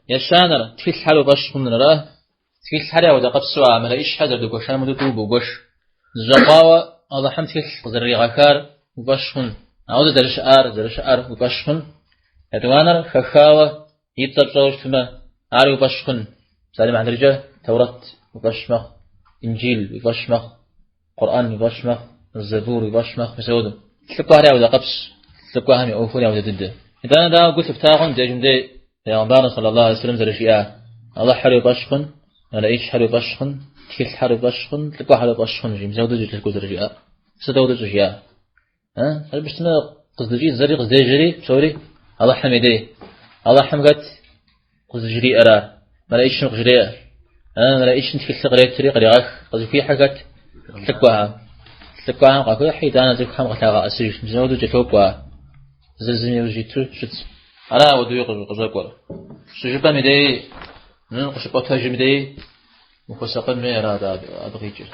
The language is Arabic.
يشانر تفيل حلو باش من راه تفيل حرا ودا قبسوا عمل إيش حذر دو كشان مدو تو بوش زقاوة الله حمد تفيل زري غكار وباشون عاود درش أر وباشون هدوانر خخاوة يتطرش فيما عاري وباشون سالم عن رجال توراة وباشمخ إنجيل وباشمخ قرآن وباشمخ الزبور وباشمخ مسعود تلقوا هرا ودا قبس تلقوا هم يوفون ودا ضد إذا أنا دا قلت بتاعهم ده جمدة پیغمبر صلی الله علیه وسلم زرشیا الله حلو باشخن ولا إيش حلو باشخن تكيل حلو باشخن تلقوا حلو باشخن جيم زود جت تلقوا زرشيا سدود زرشيا ها هل بس ما قصدي زري قصدي جري سوري الله حميدي الله حمقت قصدي جري أرى ما لا إيش نقجري ما لا إيش نتكيل سقريت تري قريغك قصدي في حاجات تلقوا قاكو حيد أنا زي خام قتاغ أسير زود جت تلقوا زلزمي وجيتو شت أنا ودي يقول قزاقور سجبا مدي من قشبة تاج مدي مخسقا ميرا دا أدغيجر